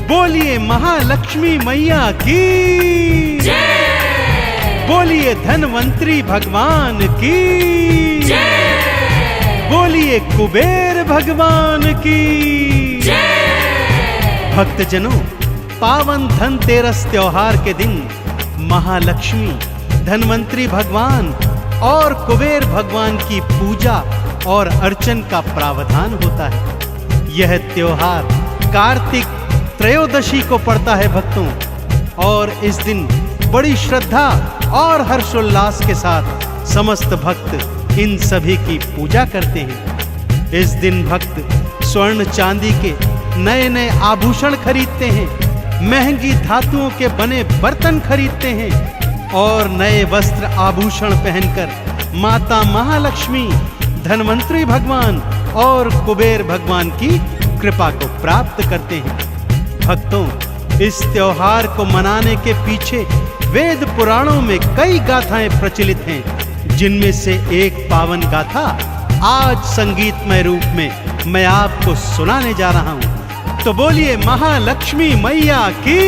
बोलिए महालक्ष्मी मैया की जय। बोलिए धनवंतरी भगवान की जय। बोलिए कुबेर भगवान की जय। भक्तजनों, पावन धनतेरस त्योहार के दिन महालक्ष्मी, धनवंतरी भगवान और कुबेर भगवान की पूजा और अर्चन का प्रावधान होता है। यह त्योहार कार्तिक त्रयोदशी को पड़ता है भक्तों, और इस दिन बड़ी श्रद्धा और हर्षोल्लास के साथ समस्त भक्त इन सभी की पूजा करते हैं। इस दिन भक्त स्वर्ण चांदी के नए नए आभूषण खरीदते हैं, महंगी धातुओं के बने बर्तन खरीदते हैं और नए वस्त्र आभूषण पहनकर माता महालक्ष्मी, धनवंतरी भगवान और कुबेर भगवान की कृपा को प्राप्त करते हैं। भक्तों, इस त्योहार को मनाने के पीछे वेद पुराणों में कई गाथाएं प्रचलित हैं, जिनमें से एक पावन गाथा आज संगीतमय रूप में मैं आपको सुनाने जा रहा हूं। तो बोलिए महालक्ष्मी मैया की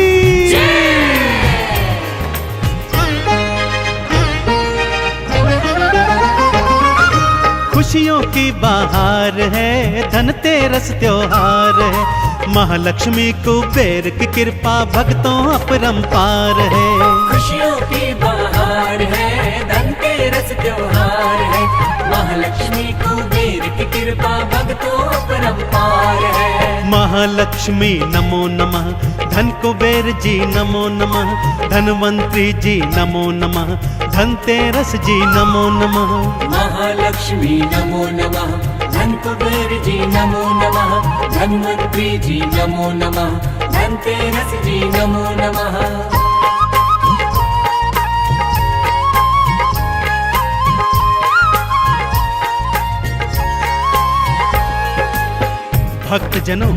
खुशियों की बहार है, धनतेरस त्योहार है, महालक्ष्मी कुबेर की कृपा भक्तों अपरंपार है। खुशियों की बहार है, धनतेरस त्योहार है, महालक्ष्मी कुबेर की कृपा भक्तों अपरंपार है। महालक्ष्मी नमो नमः, धन कुबेर जी नमो नमः, धनवंतरी जी नमो नमः, धनतेरस जी नमो नमः। महालक्ष्मी नमो नमः, धन कुबेर जी नमो नमः, धनवंतरी जी नमो नमः, धनतेरस जी नमो नमः। भक्तजनों,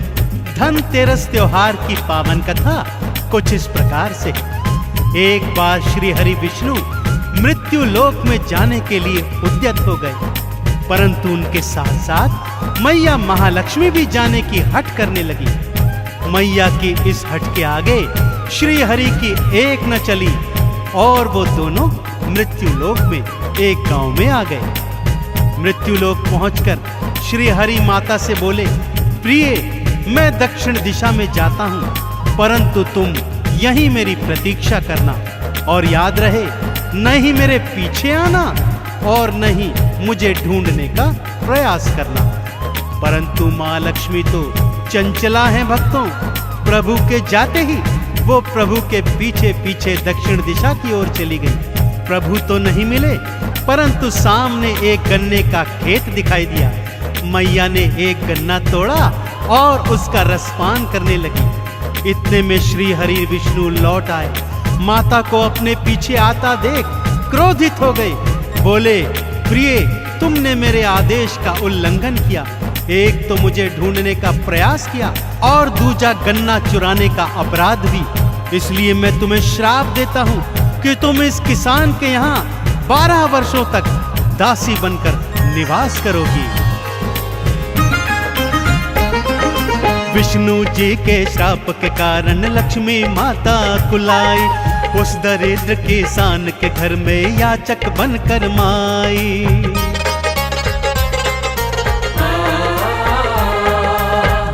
धनतेरस त्योहार की पावन कथा कुछ इस प्रकार से। एक बार श्री हरि विष्णु मृत्यु लोक में जाने के लिए उद्यत हो गए, परंतु उनके साथ साथ मैया महालक्ष्मी भी जाने की हट करने लगी। मैया की इस हट के आगे श्री हरि की एक न चली और वो दोनों मृत्यु लोक में एक गांव में आ गए। मृत्यु लोक पहुंचकर श्री हरि माता से बोले, प्रिय, मैं दक्षिण दिशा में जाता हूं, परंतु तुम यहीं मेरी प्रतीक्षा करना, और याद रहे, न ही मेरे पीछे आना और न ही मुझे ढूंढने का प्रयास करना। परंतु माँ लक्ष्मी तो चंचला है भक्तों, प्रभु के जाते ही वो प्रभु के पीछे पीछे दक्षिण दिशा की ओर चली गई। प्रभु तो नहीं मिले, परंतु सामने एक गन्ने का खेत दिखाई दिया। मैया ने एक गन्ना तोड़ा और उसका रसपान करने लगी। इतने में श्री हरि विष्णु लौट आए। माता को अपने पीछे आता देख क्रोधित हो गए। बोले, प्रिय, तुमने मेरे आदेश का उल्लंघन किया। एक तो मुझे ढूंढने का प्रयास किया और दूजा गन्ना चुराने का अपराध भी। इसलिए मैं तुम्हें श्राप देता हूँ कि तुम इस किसान के यहाँ 12 वर्षों तक दासी बनकर निवास करोगी। विष्णु जी के श्राप के कारण लक्ष्मी माता कुलाई, उस दरिद्र किसान के घर में याचक बनकर माई।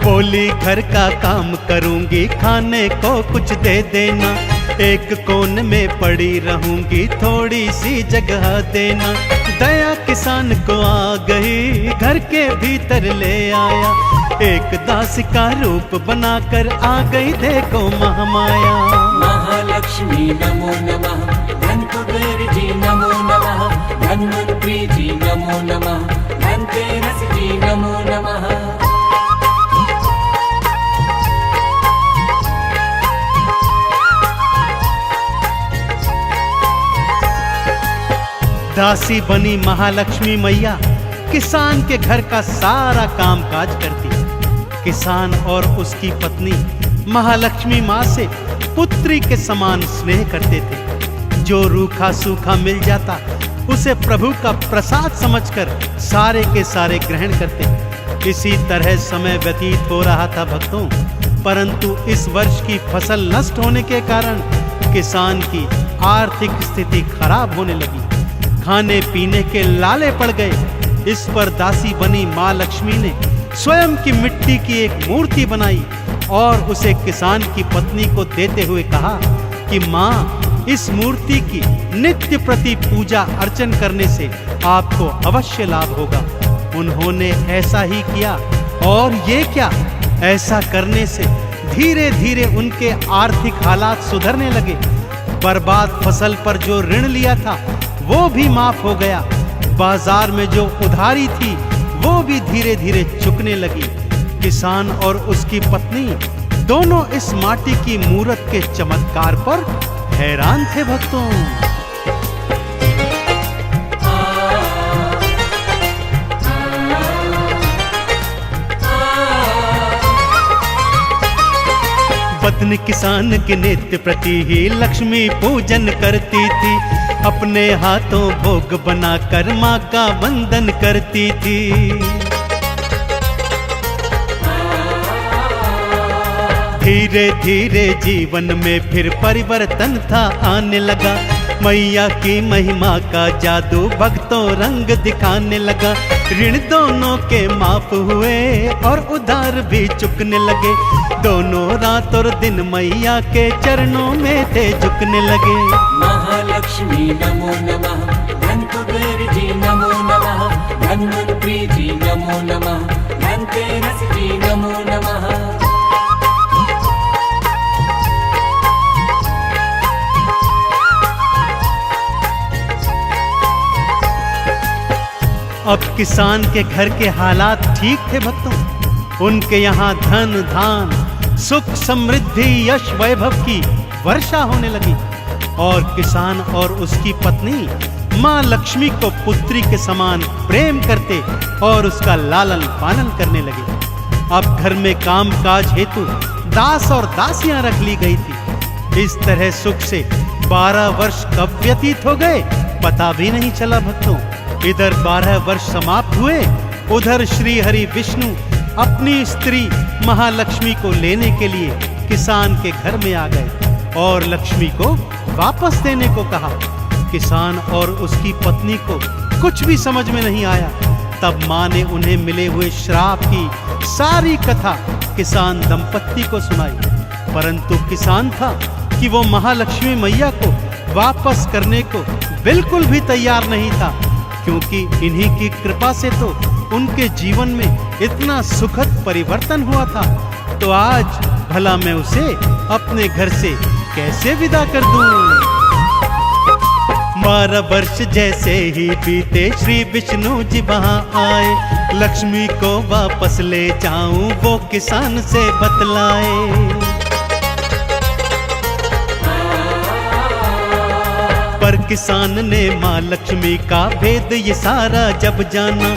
बोली, घर का काम करूंगी, खाने को कुछ दे देना, एक कोन में पड़ी रहूंगी, थोड़ी सी जगह देना। दया किसान को आ गई, घर के भीतर ले आया, एक दासी का रूप बनाकर आ गई देखो महामाया। महालक्ष्मी नमो नमः, धन कुबेर जी नमो नमः, धनवंतरी जी नमो नमः, धनतेरस जी नमो नमः। दासी बनी महालक्ष्मी मैया किसान के घर का सारा काम काज करती। किसान और उसकी पत्नी महालक्ष्मी माँ से पुत्री के समान स्नेह करते थे। जो रूखा सूखा मिल जाता उसे प्रभु का प्रसाद समझकर सारे के सारे ग्रहण करते। इसी तरह समय व्यतीत हो रहा था भक्तों, परंतु इस वर्ष की फसल नष्ट होने के कारण किसान की आर्थिक स्थिति खराब होने लगी। खाने पीने के लाले पड़ गए। इस पर दासी बनी माँ लक्ष्मी ने स्वयं की मिट्टी की एक मूर्ति बनाई और उसे किसान की पत्नी को देते हुए कहा कि माँ, इस मूर्ति की नित्य प्रति पूजा अर्चन करने से आपको अवश्य लाभ होगा। उन्होंने ऐसा ही किया और ये क्या, ऐसा करने से धीरे धीरे उनके आर्थिक हालात सुधरने लगे। बर्बाद फसल पर जो ऋण लिया था वो भी माफ हो गया। बाजार में जो उधारी थी वो भी धीरे धीरे चुकने लगी। किसान और उसकी पत्नी दोनों इस माटी की मूरत के चमत्कार पर हैरान थे भक्तों। पत्नी किसान के नित्य प्रति ही लक्ष्मी पूजन करती थी। अपने हाथों भोग बनाकर माँ का वंदन करती थी। धीरे धीरे जीवन में फिर परिवर्तन था आने लगा। मैया की महिमा का जादू भक्तों रंग दिखाने लगा। ऋण दोनों के माफ हुए और उधार भी चुकने लगे। दोनों रात और दिन मैया के चरणों में थे झुकने लगे। महालक्ष्मी नमो नमः, धन कुबेर जी नमो नमः, धन्वंतरी जी नमो नमः, धनतेरस जी नमो नमः। अब किसान के घर के हालात ठीक थे भक्तों। उनके यहाँ धन धान सुख समृद्धि यश वैभव की वर्षा होने लगी और किसान और उसकी पत्नी माँ लक्ष्मी को पुत्री के समान प्रेम करते और उसका लालन पालन करने लगे। अब घर में काम काज हेतु दास और दासियां रख ली गई थी। इस तरह सुख से 12 वर्ष कब व्यतीत हो गए पता भी नहीं चला भक्तों। इधर 12 वर्ष समाप्त हुए, उधर श्री हरि विष्णु अपनी स्त्री महालक्ष्मी को लेने के लिए किसान के घर में आ गए और लक्ष्मी को वापस देने को कहा। किसान और उसकी पत्नी को कुछ भी समझ में नहीं आया। तब माँ ने उन्हें मिले हुए श्राप की सारी कथा किसान दंपत्ति को सुनाई। परंतु किसान था कि वो महालक्ष्मी मैया को वापस करने को बिल्कुल भी तैयार नहीं था, क्योंकि इन्हीं की कृपा से तो उनके जीवन में इतना सुखद परिवर्तन हुआ था। तो आज भला मैं उसे अपने घर से कैसे विदा कर दूं? 12 वर्ष जैसे ही बीते श्री विष्णु जी वहां आए। लक्ष्मी को वापस ले जाऊं वो किसान से बतलाए। पर किसान ने माँ लक्ष्मी का भेद ये सारा जब जाना,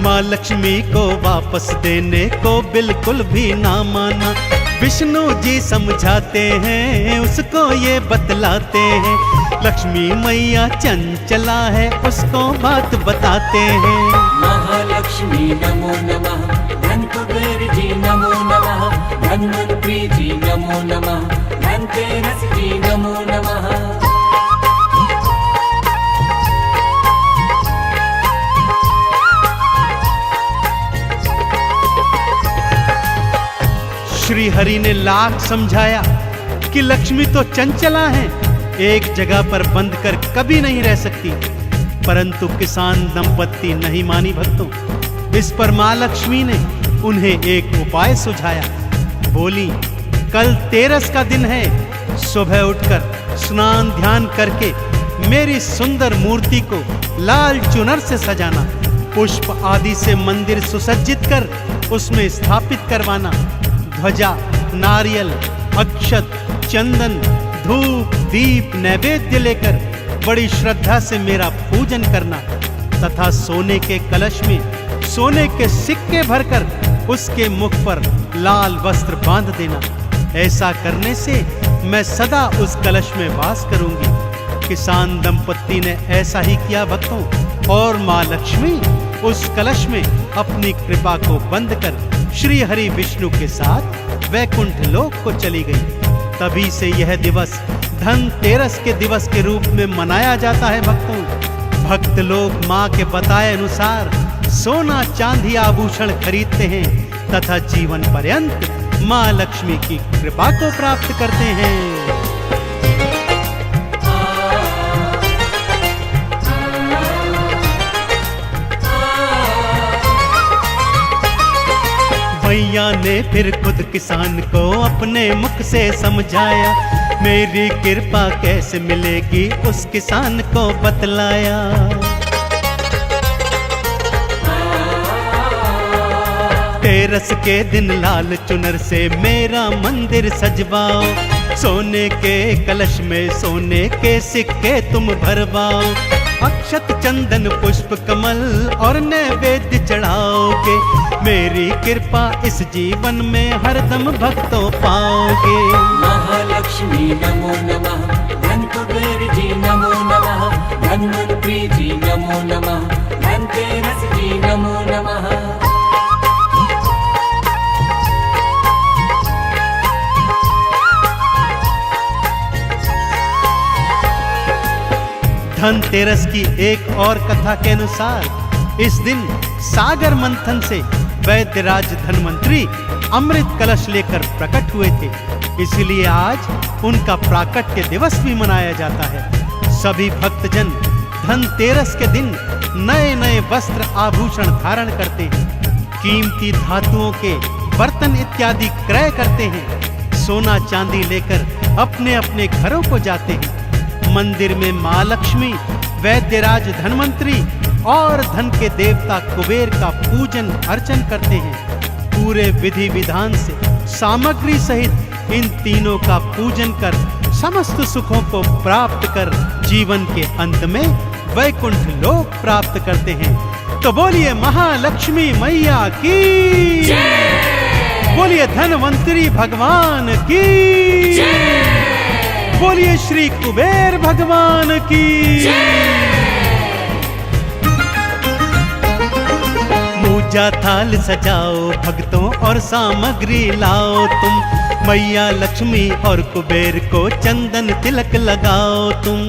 माँ लक्ष्मी को वापस देने को बिल्कुल भी ना माना। विष्णु जी समझाते हैं, उसको ये बतलाते हैं, लक्ष्मी मैया चंचला है, उसको बात बताते हैं। महालक्ष्मी नमो नमः, धन कुबेर जी नमो नमः, धन्वंतरी जी नमो नमः, धनतेरस जी नमो नमः। श्री हरि ने लाख समझाया कि लक्ष्मी तो चंचला है, एक जगह पर बंद कर कभी नहीं रह सकती, परंतु किसान दंपत्ति नहीं मानी भक्तों। इस पर माँ लक्ष्मी ने उन्हें एक उपाय सुझाया। बोली, कल तेरस का दिन है, सुबह उठकर स्नान ध्यान करके मेरी सुंदर मूर्ति को लाल चुनर से सजाना, पुष्प आदि से मंदिर सुसज्जित कर उसमें स्थापित करवाना, ध्वजा, नारियल, अक्षत, चंदन, धूप, दीप, नैवेद्य लेकर बड़ी श्रद्धा से मेरा पूजन करना तथा सोने के कलश में सोने के सिक्के भरकर उसके मुख पर लाल वस्त्र बांध देना। ऐसा करने से मैं सदा उस कलश में वास करूंगी। किसान दंपत्ति ने ऐसा ही किया भक्तों, और माँ लक्ष्मी उस कलश में अपनी कृपा को बंद कर श्री हरि विष्णु के साथ वैकुंठ लोक को चली गई। तभी से यह दिवस धनतेरस के दिवस के रूप में मनाया जाता है भक्तों। भक्त लोग माँ के बताए अनुसार सोना चांदी आभूषण खरीदते हैं तथा जीवन पर्यंत माँ लक्ष्मी की कृपा को प्राप्त करते हैं। मैया ने फिर खुद किसान को अपने मुख से समझाया, मेरी कृपा कैसे मिलेगी उस किसान को बतलाया। तेरस के दिन लाल चुनर से मेरा मंदिर सजवाओ, सोने के कलश में सोने के सिक्के तुम भरवाओ। अक्षत चंदन पुष्प कमल और नैवेद्य चढ़ाओगे, मेरी कृपा इस जीवन में हरदम भक्तों पाओगे। महालक्ष्मी नमो नमः, धन कुबेर जी नमो नमः, धन्वंतरी जी नमो नमः, धनतेरस जी नमो नमः। धनतेरस की एक और कथा के अनुसार इस दिन सागर मंथन से वैद्यराज धन्वंतरी अमृत कलश लेकर प्रकट हुए थे, इसलिए आज उनका प्राकट्य दिवस भी मनाया जाता है। सभी भक्तजन धनतेरस के दिन नए नए वस्त्र आभूषण धारण करते हैं, कीमती धातुओं के बर्तन इत्यादि क्रय करते हैं, सोना चांदी लेकर अपने अपने घरों को जाते हैं। मंदिर में माँ लक्ष्मी, वैद्यराज धन्वंतरी और धन के देवता कुबेर का पूजन अर्चन करते हैं। पूरे विधि विधान से सामग्री सहित इन तीनों का पूजन कर समस्त सुखों को प्राप्त कर जीवन के अंत में वैकुंठ लोक प्राप्त करते हैं। तो बोलिए महालक्ष्मी मैया की जय, बोलिए धन्वंतरी भगवान की जय, बोलिए श्री कुबेर भगवान की पूजा थाल सजाओ भक्तों और सामग्री लाओ तुम, मैया लक्ष्मी और कुबेर को चंदन तिलक लगाओ तुम।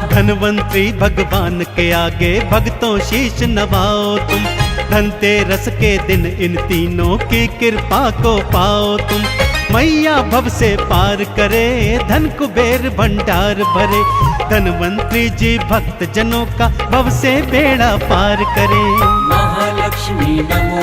धन्वंतरी भगवान के आगे भक्तों शीश नवाओ तुम, धनतेरस के दिन इन तीनों की कृपा को पाओ तुम। मैया भव से पार करे, धन कुबेर भंडार भरे, धन्वंतरी जी भक्त जनों का भव से बेड़ा पार करे। महालक्ष्मी नमो